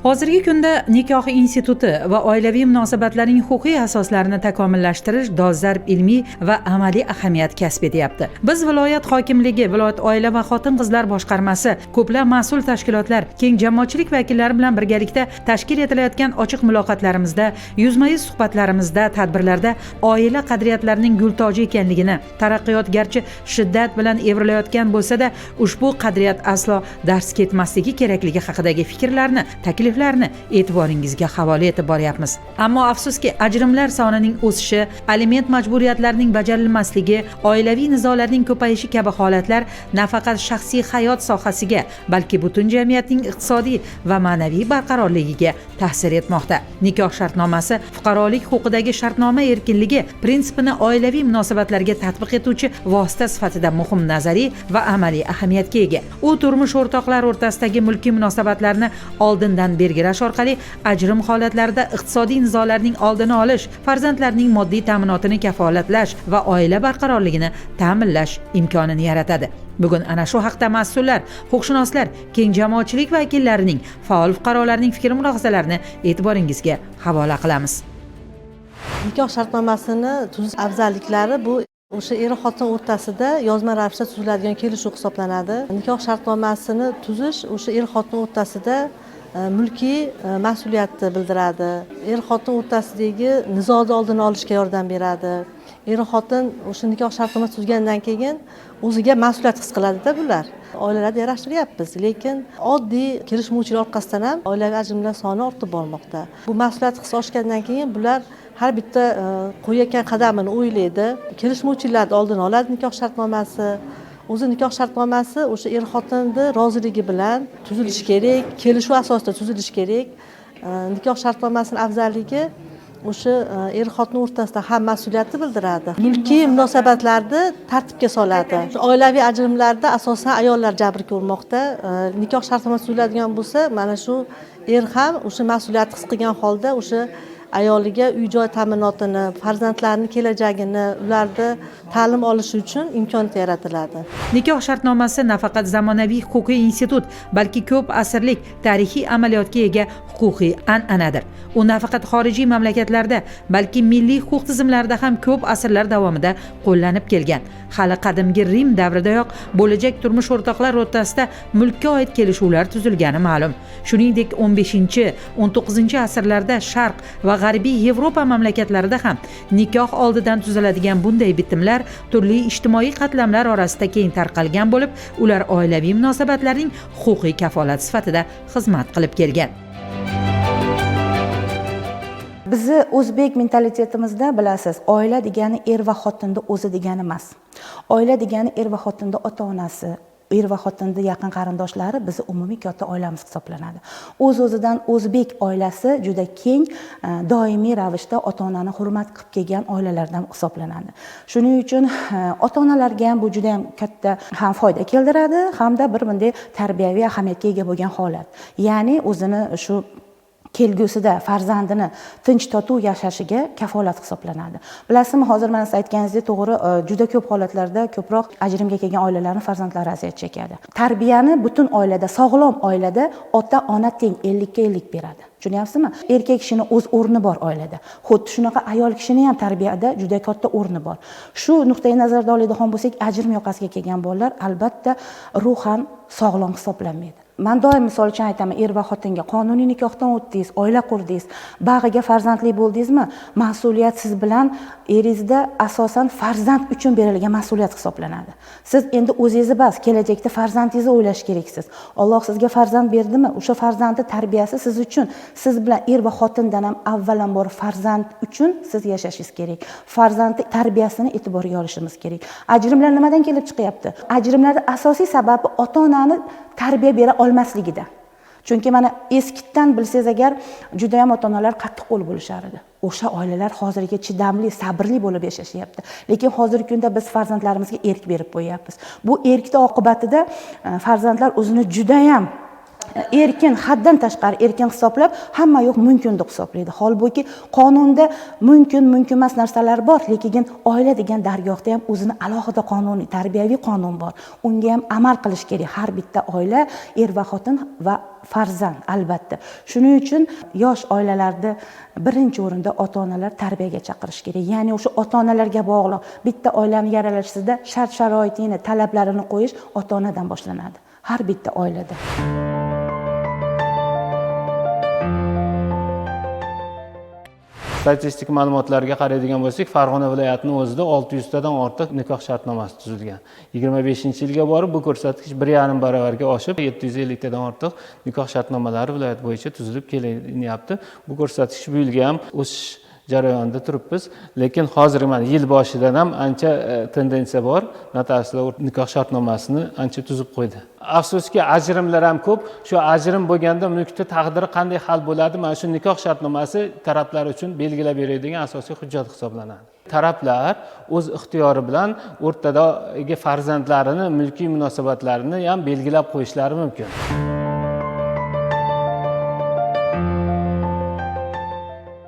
Hozirgi kunda nikoh instituti va oilaviy munosabatlarning huquqiy asoslarini takomillashtirish dolzarb ilmiy va amaliy ahamiyat kasb etyapti. Biz viloyat hokimligi, viloyat oila va xotin-qizlar boshqarmasi, ko'plab mas'ul tashkilotlar, keng jamoatchilik vakillari bilan birgalikda tashkil etilayotgan ochiq muloqotlarimizda, yuzma-yuz suhbatlarimizda, tadbirlarda oila qadriyatlarining gultoji ekanligini, taraqqiyot garchi shiddat bilan evrilayotgan bo'lsa-da, ushbu qadriyat aslo dars ketmasligi kerakligi haqidagi fikrlarni, takliflarni e'tiboringizga havola etib boryapmiz. Ammo afsuski, ajrimlar sonining o'sishi, aliment majburiyatlarining bajarilmasligi, oilaviy nizolarning ko'payishi kabi holatlar nafaqat shaxsiy hayot sohasiga, balki butun jamiyatning iqtisodiy va ma'naviy barqarorligiga ta'sir etmoqda. Nikoh shartnomasi fuqarolik huquqidagi shartnoma erkinligi prinsipini oilaviy munosabatlarga tatbiq etuvchi vosita sifatida muhim nazariy va amaliy ahamiyatga ega. U turmush o'rtoqlar o'rtasidagi mulkiy munosabatlarni oldindan belgilash orqali ajrim holatlarida iqtisodiy nizolarning oldini olish, farzandlarning moddiy ta'minotini kafolatlash va oila barqarorligini ta'minlash imkonini yaratadi. Bugun ana shu haqda mas'ullar, huquqshunoslar, keng jamoatchilik vakillarining, faol fuqarolarning fikr mulohazalarini e'tiboringizga havola qilamiz. Nikoh shartnomasini tuzish afzalliklari bu o'sha er-xotin o'rtasida yozma ravishda tuziladigan kelishuv hisoblanadi. Nikoh shartnomasini tuzish o'sha er-xotin o'rtasida mulkiy mas'uliyatni bildiradi. Er-xotin o'rtasidagi nizoni oldini olishga yordam beradi. Er-xotin o'sha nikoh shartnomasi tuzgandan keyin o'ziga mas'uliyat his qiladi-da bular. Oilalarni yarashtiryapmiz, lekin oddiy kelishmovchilik orqasidan ham oilaviy ajrimlar soni ortib bormoqda. Bu mas'uliyat hissi oshgandan keyin bular har bitta qo'yayotgan qadamini o'ylaydi. Kelishmovchiliklarni oldini oladi nikoh shartnomasi. O'zi nikoh shartnomasi o'sha er-xotinni roziligi bilan tuzilishi kerak, kelishuv asosida tuzilishi kerak. Nikoh shartnomasining afzalligi o'sha er-xotin o'rtasida ham mas'uliyatni bildiradi. Mulkiy munosabatlarni tartibga soladi. Oilaviy ajrimlarda asosan ayollar jabr ko'rmoqda. Nikoh shartnomasi tuziladigan bo'lsa, mana shu er ham o'sha mas'uliyatni his qilgan holda o'sha ayoliga uy-joy ta'minotini, farzandlarining kelajagini, ularni ta'lim olishi uchun imkoniyat yaratiladi. Nikoh shartnomasi nafaqat zamonaviy huquqiy institut, balki ko'p asrlik tarixiy amaliyotga ega huquqiy an'anadir. U nafaqat xorijiy mamlakatlarda, balki milliy huquq tizimlarida ham ko'p asrlar davomida qo'llanib kelgan. Hali qadimgi Rim davridayoq bo'lajak turmush o'rtoqlar o'rtasida mulkka oid kelishuvlar tuzilgani ma'lum. Shuningdek, 15-19 asrlarda Sharq va G'arbiy Yevropa mamlakatlarida ham nikoh oldidan tuziladigan bunday bitimlar turli ijtimoiy qatlamlar orasida keng tarqalgan bo'lib, ular oilaviy munosabatlarning huquqiy kafolati sifatida xizmat qilib kelgan. Bizni o'zbek mentalitetimizda bilasiz, oila degani er va xotinning o'zi degani emas. Oila degani er va xotinning ota-onasi, er va xotinning yaqin qarindoshlari bizni umumiy katta oilamiz hisoblanadi. O'z-o'zidan o'zbek oilasi juda keng, doimiy ravishda ota-onani hurmat qilib kelgan oilalardan hisoblanadi. Shuning uchun ota-onalarga ham bu juda ham katta ham foyda keltiradi, hamda bir bunday tarbiyaviy ahamiyatga ega bo'lgan holat. Ya'ni o'zini shu kelgusida farzandini tinch totuv yashashiga kafolat hisoblanadi. Bilasizmi, hozir mana siz aytganingizdek to'g'ri, juda ko'p holatlarda ko'proq ajrimga kelgan oilalarning farzandlari aziyat chekadi. Tarbiyani butun oilada, sog'lom oilada ota-ona teng 50 ga 50 beradi. Tushunyapsizmi? Erkak kishini o'z o'rni bor oilada. Xuddi shunaqa ayol kishining ham tarbiyada juda katta o'rni bor. Shu nuqtai nazarda oladigan bo'lsak, ajrim yoqasiga kelgan bolalar albatta ruhan sog'lom hisoblanmaydi. Men doim misol uchun aytaman, er va xotinga qonuniy nikohdan o'tdingiz, oila qurdingiz, bag'iga farzandli bo'ldingizmi, mas'uliyat siz bilan eringizda asosan farzand uchun berilgan mas'uliyat hisoblanadi. Siz endi o'zingizni bas, kelajakda farzandingizni o'ylash keraksiz. Alloh sizga farzand berdimi? O'sha farzandning tarbiyasi siz uchun, siz bilan er va xotindan ham avvalambor farzand uchun siz yashashingiz kerak. Farzandning tarbiyasini e'tiborga olishimiz kerak. Ajrimlar nimadan kelib chiqyapti? Ajrimlarning asosiy sababi ota-onani tarbiya bera olmasligida. Chunki mana eskidan bilsangiz agar juda ham ota-onalar qattiq qo'l bo'lishar edi. O'sha oilalar hozirga chidamli, sabrli bo'lib yashashyapti. Lekin hozirgi kunda biz farzandlarimizga erk berib qo'yapmiz. Bu erkning oqibatida farzandlar o'zini juda ham erkin, haddan tashqari erkin hisoblab, hamma yo'q mumkin deb hisoblaydi. Holbuki qonunda mumkin emas narsalar bor, lekin oila degan dargohda ham o'zini alohida qonuniy, tarbiyaviy qonun bor. Unga ham amal qilish kerak har bitta oila, er va xotin va farzand albatta. Shuning uchun yosh oilalarda birinchi o'rinda ota-onalar tarbiyaga chaqirish kerak. Ya'ni o'sha ota-onalarga bog'liq. Bitta oilani yaralashida shart-sharoitini, talablarini qo'yish ota-onadan boshlanadi. Har bitta oilada. Statistik ma'lumotlarga qaraydigan bo'lsak, Farg'ona viloyatining o'zida 600 tadan ortiq nikoh shartnomasi tuzilgan. 25-yilga borib bu ko'rsatkich 1,5 barobarga oshib, 750 tadan ortiq nikoh shartnomalari viloyat bo'yicha tuzilib kelinyapti. Bu ko'rsatkich bu yilga ham o'sish jarayonida turibmiz, lekin hozir mana yil boshidan ham ancha tendensiya bor. Notariuslar nikoh shartnomasini ancha tuzib qo'ydi. Afsuski ajrimlar ham ko'p. Shu ajrim bo'lganda mulkni taqdiri qanday hal bo'ladi? Mana shu nikoh shartnomasi taraflar uchun belgilab beradigan asosiy hujjat hisoblanadi. Taraflar o'z ixtiyori bilan o'rtadagi farzandlarini, mulkiy munosabatlarini ham belgilab qo'yishlari mumkin.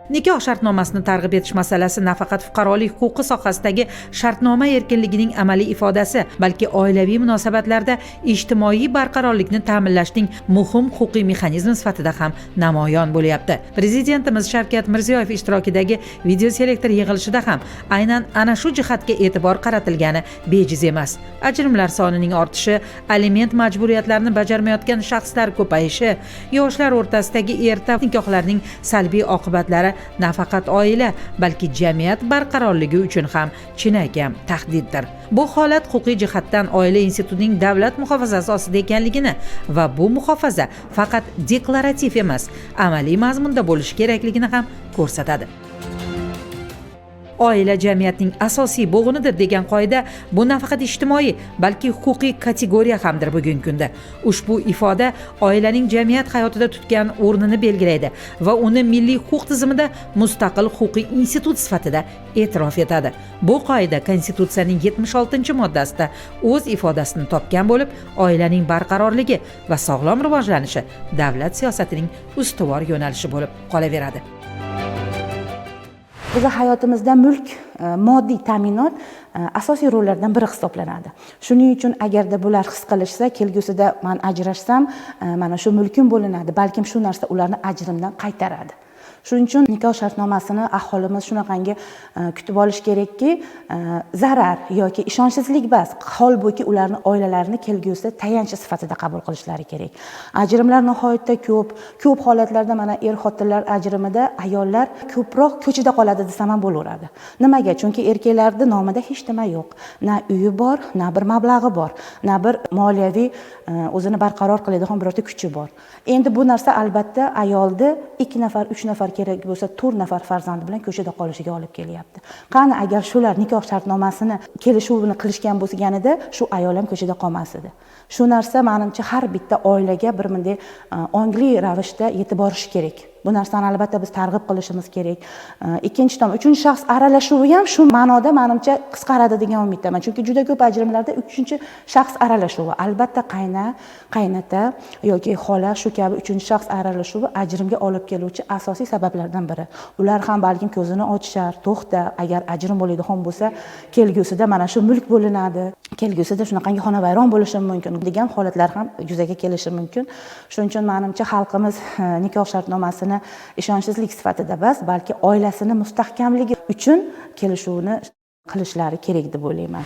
Nikoh shartnomasini targ'ib etish masalasi nafaqat fuqarolik huquqi sohasidagi shartnoma erkinligining amaliy ifodasi, balki oilaviy munosabatlarda ijtimoiy barqarorlikni ta'minlashning muhim huquqiy mexanizmi sifatida ham namoyon bo'lyapti. Prezidentimiz Shavkat Mirziyoyev ishtirokidagi videoselektor yig'ilishida ham aynan ana shu jihatga e'tibor qaratilgani bejiz emas. Ajrimlar sonining ortishi, aliment majburiyatlarini bajarmayotgan shaxslar ko'payishi, yoshlar o'rtasidagi erta nikohlarning salbiy oqibatlari nafaqat oila, balki jamiyat barqarorligi uchun ham chinakam tahdiddir. Bu holat huquqiy jihatdan oila institutining davlat muhofazasi ostida ekanligini va bu muhofaza faqat deklarativ emas, amaliy mazmunda bo'lishi kerakligini ham ko'rsatadi. Oila jamiyatning asosiy bo'g'inidir degan qoida bu nafaqat ijtimoiy, balki huquqiy kategoriya hamdir bugungi kunda. Ushbu ifoda oilaning jamiyat hayotida tutgan o'rnini belgilaydi va uni milliy huquq tizimida mustaqil huquqiy institut sifatida e'tirof etadi. Bu qoida Konstitutsiyaning 76-moddasida o'z ifodasini topgan bo'lib, oilaning barqarorligi va sog'lom rivojlanishi davlat siyosatining ustuvor yo'nalishi bo'lib qolaveradi. Bizning hayotimizda mulk, moddiy ta'minot asosiy rollardan biri hisoblanadi. Shuning uchun agarda bular his qilishsa, kelgusida men ajrashsam, mana shu mulkim bo'linadi, balkim shu narsa ularni ajrimdan qaytaradi. Shuning uchun nikoh shartnomasini aholimiz shunaqangi kutib olish kerakki, zarar yoki ishonchsizlik emas, holbuki ularni oilalarini kelgusida tayanch sifatida qabul qilishlari kerak. Ajrimlar nihoyatda ko'p holatlarda mana er-xotinlar ajrimida ayollar ko'proq ko'chada qoladi desam ham bo'laveradi. Nimaga? Chunki erkaklarning nomida hech nima yo'q. Na uyi bor, na bir mablag'i bor, na bir moliyaviy o'zini barqaror qiladigan birorta kuchi bor. Endi bu narsa albatta ayolni 2 nafar, 3 nafar kerak bo'lsa 4 nafar farzand bilan ko'chada qolishiga olib kelyapti. Qani agar shular nikoh shartnomasini kelishuvini qilishgan bo'lganida shu ayol ham ko'chada qolmas edi. Shu narsa menimcha har bitta oilaga bir bunday ongli ravishda yetib borish kerak. Bu narsani albatta biz targ'ib qilishimiz kerak. Ikkinchi tomon, uchinchi shaxs aralashuvi ham shu ma'noda menimcha qisqaradi degan umiddaman. Chunki juda ko'p ajrimlarda uchinchi shaxs aralashuvi, albatta qaynota yoki xola shu kabi uchinchi shaxs aralashuvi ajrimga olib keluvchi asosiy sabablardan biri. Ular ham balkim ko'zini ochishar, to'xta, agar ajrim bo'ladigan bo'lsa, kelgusida mana shu mulk bo'linadi, kelgusida shunaqangi xonavayron bo'lishi mumkin degan holatlar ham yuzaga kelishi mumkin. Shuning uchun menimcha xalqimiz nikoh shartnomasini ishonchsizlik sifatida emas, balki oilasini mustahkamligi uchun kelishuvni qilishlari kerak deb o'ylayman.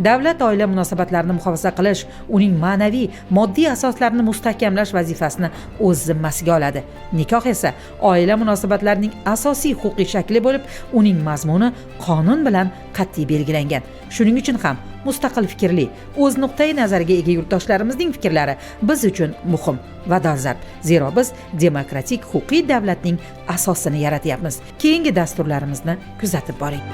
Davlat oila munosabatlarini muhofaza qilish, uning ma'naviy, moddiy asoslarini mustahkamlash vazifasini o'z zimmasiga oladi. Nikoh esa oila munosabatlarining asosiy huquqiy shakli bo'lib, uning mazmuni qonun bilan qat'iy belgilangan. Shuning uchun ham mustaqil fikrli, o'z nuqtai nazariga ega yurtdoshlarimizning fikrlari biz uchun muhim va dolzarb. Zero biz demokratik huquqiy davlatning asosini yaratyapmiz. Keyingi dasturlarimizni kuzatib boring.